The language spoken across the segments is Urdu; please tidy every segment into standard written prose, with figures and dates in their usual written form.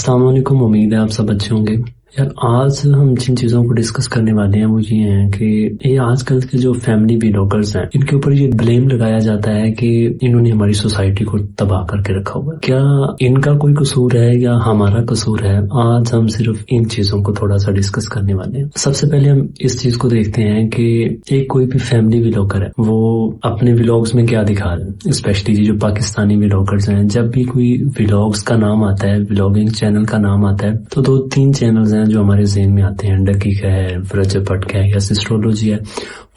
السلام علیکم، امید ہے آپ سب اچھے ہوں گے۔ یار آج ہم جن چیزوں کو ڈسکس کرنے والے ہیں وہ یہ ہیں کہ یہ آج کل کے جو فیملی ولاگرز ہیں ان کے اوپر یہ بلیم لگایا جاتا ہے کہ انہوں نے ہماری سوسائٹی کو تباہ کر کے رکھا ہوا ہے۔ کیا ان کا کوئی قصور ہے یا ہمارا قصور ہے؟ آج ہم صرف ان چیزوں کو تھوڑا سا ڈسکس کرنے والے ہیں۔ سب سے پہلے ہم اس چیز کو دیکھتے ہیں کہ ایک کوئی بھی فیملی ولاگر ہے وہ اپنے ولاگز میں کیا دکھا رہے ہیں، اسپیشلی جو پاکستانی ولاگرز ہیں۔ جب بھی کوئی ولاگز کا نام آتا ہے، ولاگنگ چینل کا نام آتا ہے، تو 2-3 چینلز ہیں جو ہمارے ذہن میں آتے ہیں۔ ڈکی کا ہے، رجب بٹ کا ہے، یا سسٹرولوجی ہے،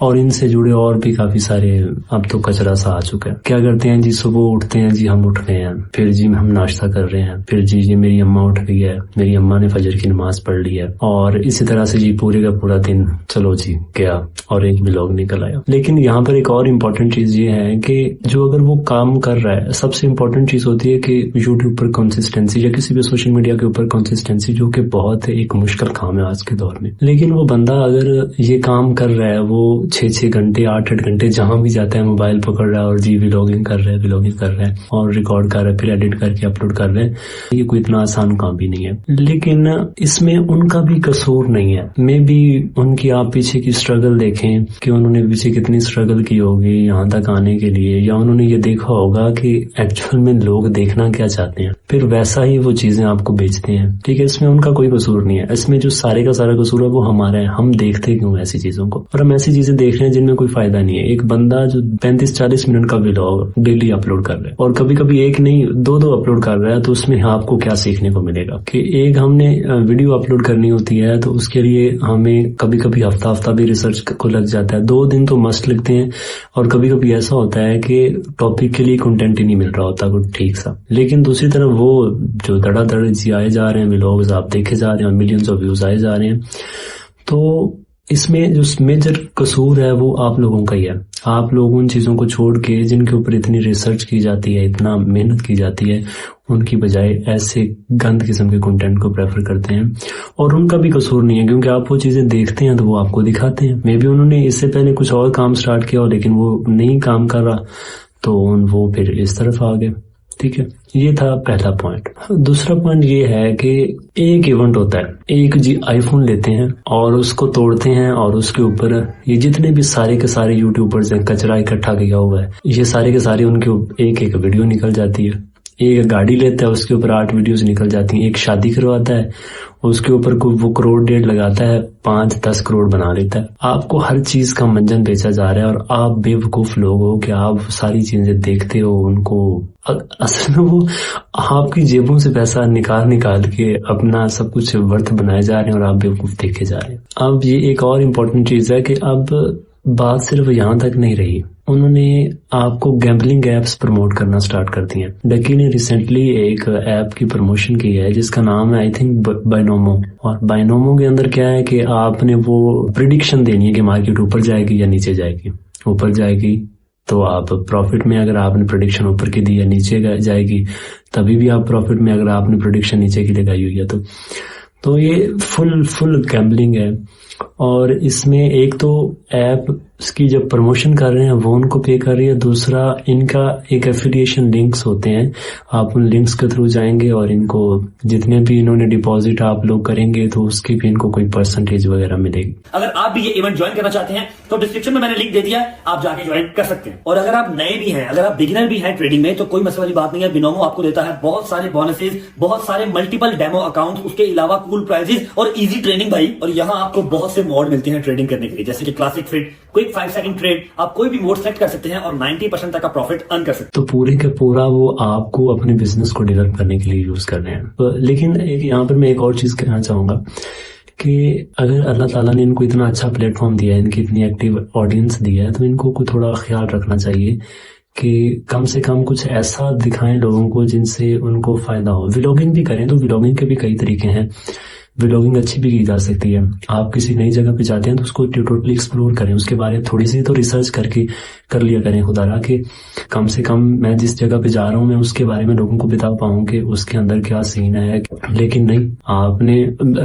اور ان سے جڑے اور بھی کافی سارے اب تو کچرا سا آ چکا ہے۔ کیا کرتے ہیں جی، صبح اٹھتے ہیں جی ہم اٹھ گئے ہیں، پھر جی ہم ناشتہ کر رہے ہیں، پھر جی میری اماں اٹھ گئی ہے، میری اماں نے فجر کی نماز پڑھ لی ہے، اور اسی طرح سے جی پورے کا پورا دن چلو جی گیا اور ایک ولاگ نکل آیا۔ لیکن یہاں پر ایک اور امپورٹنٹ چیز یہ ہے کہ جو اگر وہ کام کر رہا ہے، سب سے امپورٹنٹ چیز ہوتی ہے کہ یوٹیوب پر کنسسٹنسی یا کسی بھی سوشل میڈیا کے اوپر کنسسٹنسی، جو کہ بہت ایک مشکل کام ہے آج کے دور میں۔ لیکن وہ بندہ اگر یہ کام کر رہا ہے، وہ 6 گھنٹے 8 گھنٹے جہاں بھی جاتا ہے موبائل پکڑ رہا ہے اور جی ولاگنگ کر رہا ہے اور ریکارڈ کر رہا ہے، پھر ایڈٹ کر کے اپلوڈ کر رہے ہیں، یہ کوئی اتنا آسان کام بھی نہیں ہے۔ لیکن اس میں ان کا بھی قصور نہیں ہے۔ میں بھی ان کی آپ پیچھے کی سٹرگل دیکھیں کہ انہوں نے پیچھے کتنی سٹرگل کی ہوگی یہاں تک آنے کے لیے، یا انہوں نے یہ دیکھا ہوگا کہ ایکچوئل میں لوگ دیکھنا کیا چاہتے ہیں، پھر ویسا ہی وہ چیزیں آپ کو بیچتے ہیں۔ ٹھیک ہے، اس میں ان کا کوئی قصور نہیں ہے۔ اس میں جو سارے کا سارا قصور ہے وہ ہمارا ہے۔ ہم دیکھتے کیوں ایسی چیزوں کو، اور ہم ایسی چیزیں دیکھ رہے ہیں جن میں کوئی فائدہ نہیں ہے۔ ایک بندہ جو 35-40 منٹ کا ولاگ ڈیلی اپلوڈ کر رہا ہے، اور کبھی کبھی ایک نہیں 2 اپلوڈ کر رہا ہے، تو اس میں آپ کو کیا سیکھنے کو ملے گا کہ ایک ہم نے ویڈیو اپلوڈ کرنی ہوتی ہے تو اس کے لیے ہمیں کبھی کبھی ہفتہ بھی ریسرچ کو لگ جاتا ہے، 2 دن تو مسٹ لگتے ہیں، اور کبھی کبھی ایسا ہوتا ہے کہ ٹاپک کے لیے کنٹینٹ ہی نہیں مل رہا ہوتا کوئی ٹھیک سا۔ لیکن دوسری طرف وہ جو دڑا دڑ جی آئے جا رہے ہیں ولاگز، آپ دیکھے جا رہے ہیں، ملینز آف ویوز آئے جا رہے ہیں، تو اس میں جو میجر قصور ہے وہ آپ لوگوں کا ہی ہے۔ آپ لوگ ان چیزوں کو چھوڑ کے جن کے اوپر اتنی ریسرچ کی جاتی ہے، اتنا محنت کی جاتی ہے، ان کی بجائے ایسے گند قسم کے کنٹینٹ کو پریفر کرتے ہیں۔ اور ان کا بھی قصور نہیں ہے، کیونکہ آپ وہ چیزیں دیکھتے ہیں تو وہ آپ کو دکھاتے ہیں۔ مے بی انہوں نے اس سے پہلے کچھ اور کام سٹارٹ کیا ہو، لیکن وہ نہیں کام کر رہا تو وہ پھر اس طرف آ گئے۔ ٹھیک ہے، یہ تھا پہلا پوائنٹ۔ دوسرا پوائنٹ یہ ہے کہ ایک ایونٹ ہوتا ہے، ایک جی آئی فون لیتے ہیں اور اس کو توڑتے ہیں، اور اس کے اوپر یہ جتنے بھی سارے کے سارے یوٹیوبرز ہیں کچرا اکٹھا کیا ہوا ہے، یہ سارے کے سارے ان کے ایک ویڈیو نکل جاتی ہے۔ ایک گاڑی لیتا ہے، اس کے اوپر 8 ویڈیوز نکل جاتی ہیں۔ ایک شادی کرواتا ہے، اس کے اوپر وہ 1 کروڑ 1.5 لگاتا ہے، 5-10 کروڑ بنا لیتا ہے۔ آپ کو ہر چیز کا منجن بیچا جا رہا ہے، اور آپ بے وقوف لوگ ہو کہ آپ ساری چیزیں دیکھتے ہو ان کو۔ اصل میں وہ آپ کی جیبوں سے پیسہ نکال کے اپنا سب کچھ ورتھ بنائے جا رہے ہیں، اور آپ بے وقوف دیکھے جا رہے ہیں۔ اب یہ ایک اور امپورٹنٹ چیز ہے کہ اب بات صرف یہاں تک نہیں رہی، انہوں نے آپ کو گیمبلنگ ایپس پروموٹ کرنا سٹارٹ کر دی ہیں۔ ڈکی نے ریسنٹلی ایک ایپ کی پروموشن کی ہے جس کا نام ہے آئی تھنک بائنومو، اور بائنومو کے اندر کیا ہے کہ آپ نے وہ پریڈکشن دینی ہے کہ مارکیٹ اوپر جائے گی یا نیچے جائے گی۔ اوپر جائے گی تو آپ پروفٹ میں، اگر آپ نے پریڈکشن اوپر کی دی، یا نیچے جائے گی تبھی بھی آپ پروفٹ میں، اگر آپ نے پریڈکشن نیچے کی لگائی ہوئی ہے تو یہ فل گیمبلنگ ہے۔ اور اس میں ایک تو ایپ کی جب پروموشن کر رہے ہیں وہ ان کو پے کر رہی ہے، دوسرا ان کا ایک ایفیلیشن لنکس ہوتے ہیں، آپ ان لنکس کے تھرو جائیں گے اور ان کو جتنے بھی انہوں نے ڈپازٹ آپ لوگ کریں گے تو اس کی بھی ان کو کوئی پرسنٹیج وغیرہ ملے گی۔ اگر آپ بھی یہ ایونٹ جوائن کرنا چاہتے ہیں تو ڈسکرپشن میں میں نے لنک دے دیا ہے، آپ جا کے جوائن کر سکتے ہیں۔ اور اگر آپ نئے بھی ہیں، اگر آپ بگنر بھی ہیں ٹریڈنگ میں، تو کوئی مسئلہ والی بات نہیں ہے۔ بینومو آپ کو دیتا ہے بہت سارے بونسز، بہت سارے ملٹیپل ڈیمو اکاؤنٹ، اس کے علاوہ کول پرائزز اور ایزی ٹریننگ بھائی۔ اور یہاں آپ کو بہت سے موڈ ملتے ہیں ٹریڈنگ کرنے کے لیے، جیسے کہ classic trade, quick 5 second trade, آپ کوئی بھی موڈ سیلیکٹ کر سکتے ہیں اور 90% تک کا پروفٹ ارن کر سکتے ہیں۔ تو پورے کا پورا وہ آپ کو اپنے بزنس کو ڈیولپ کرنے کے لیے یوز کر رہے ہیں۔ لیکن یہاں پر میں ایک اور چیز کہنا چاہوں گا کہ اگر اللہ تعالیٰ نے ان کو اتنا اچھا پلیٹ فارم دیا ہے، ان کی اتنی ایکٹیو آڈینس دی ہے، تو ان کو تھوڑا خیال رکھنا چاہیے کہ کم سے کم کچھ ایسا دکھائیں لوگوں کو جن سے ان کو فائدہ ہو۔ ولاگنگ بھی کریں تو ولاگنگ کے بھی کئی طریقے ہیں، ولاگنگ اچھی بھی کی جا سکتی ہے۔ آپ کسی نئی جگہ پہ جاتے ہیں تو اس کو ٹوٹلی ایکسپلور کریں، اس کے بارے میں تھوڑی سی تو ریسرچ کر لیا کریں، خدا را کہ کم سے کم میں جس جگہ پہ جا رہا ہوں میں اس کے بارے میں لوگوں کو بتا پاؤں کہ اس کے اندر کیا سین ہے۔ لیکن نہیں، آپ نے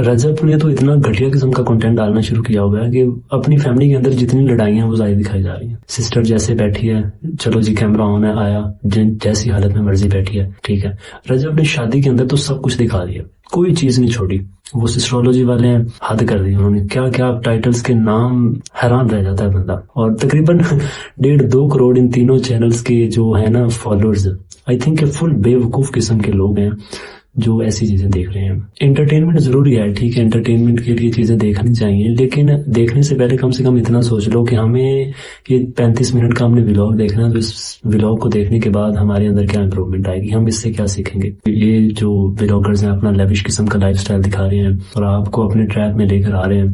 رجب نے تو اتنا گھٹیا قسم کا کنٹینٹ ڈالنا شروع کیا ہوا ہے کہ اپنی فیملی کے اندر جتنی لڑائیاں وہ ظاہر دکھائی جا رہی ہیں۔ سسٹر جیسے بیٹھی ہے، چلو جی کیمرہ آن ہے، آیا جیسی حالت میں مرضی بیٹھی ہے، ٹھیک ہے۔ رجب نے شادی کے اندر تو سب کچھ دکھا دیا، کوئی چیز نہیں چھوڑی. وہ اسٹرالوجی والے ہیں, حد کر دی انہوں نے, کیا کیا ٹائٹلز کے نام, حیران رہ جاتا ہے بندہ. اور تقریباً 1.5-2 کروڑ ان تینوں چینلز کے جو ہے نا فالوورز, آئی تھنک کہ فل بے وقوف قسم کے لوگ ہیں جو ایسی چیزیں دیکھ رہے ہیں. انٹرٹینمنٹ ضروری ہے, ٹھیک ہے, انٹرٹینمنٹ کے لیے چیزیں دیکھنی چاہیے, لیکن دیکھنے سے پہلے کم سے کم اتنا سوچ لو کہ ہمیں یہ 35 منٹ کا ہم نے ولاگ دیکھنا ہے, تو اس ولاگ کو دیکھنے کے بعد ہمارے اندر کیا امپروومنٹ آئے گی, ہم اس سے کیا سیکھیں گے. یہ جو ولاگرز ہیں اپنا لیوش قسم کا لائف سٹائل دکھا رہے ہیں اور آپ کو اپنے ٹریپ میں لے کر آ رہے ہیں,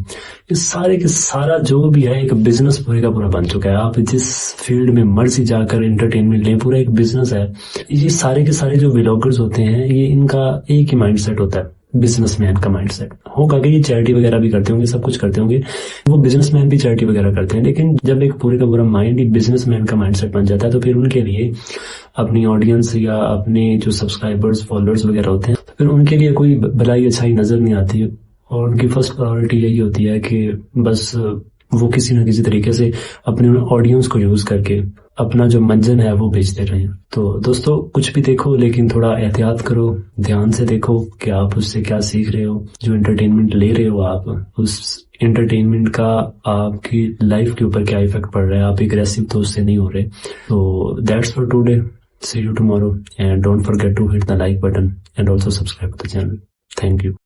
یہ سارے کے سارا جو بھی ہے ایک بزنس پورے کا پورا بن چکا ہے. آپ جس فیلڈ میں مرضی جا کر انٹرٹینمنٹ لیں, پورا ایک بزنس ہے. یہ سارے کے سارے جو ولاگرز ہوتے ہیں, یہ ان کا ایک ہی مائنڈ سیٹ ہوتا ہے, بزنس مین کا مائنڈ سیٹ ہوگا کہ یہ چیریٹی وغیرہ بھی کرتے ہوں گے, سب کچھ کرتے ہوں گے, وہ بزنس مین بھی چیریٹی وغیرہ کرتے ہیں, لیکن جب ایک پورے کا پورا مائنڈ ہی بزنس مین کا مائنڈ سیٹ بن جاتا ہے تو پھر ان کے لیے اپنی آڈینس یا اپنے جو سبسکرائبرز فالوورز وغیرہ ہوتے ہیں, تو پھر ان کے لیے کوئی بھلائی اچھائی نظر نہیں آتی ہے. اور ان کی فرسٹ پرائیورٹی یہی ہوتی ہے کہ بس وہ کسی نہ کسی طریقے سے اپنے آڈینس کو یوز کر کے اپنا جو منجن ہے وہ بیچتے رہے. تو دوستو کچھ بھی دیکھو لیکن تھوڑا احتیاط کرو, دھیان سے دیکھو کہ آپ اس سے کیا سیکھ رہے ہو. جو انٹرٹینمنٹ لے رہے ہو آپ, اس انٹرٹینمنٹ کا آپ کی لائف کے اوپر کیا ایفیکٹ پڑ رہا ہے, آپ اگریسو تو اس سے نہیں ہو رہے. تو that's for today, see you tomorrow and don't forget to hit the like button and also subscribe to the channel. Thank you.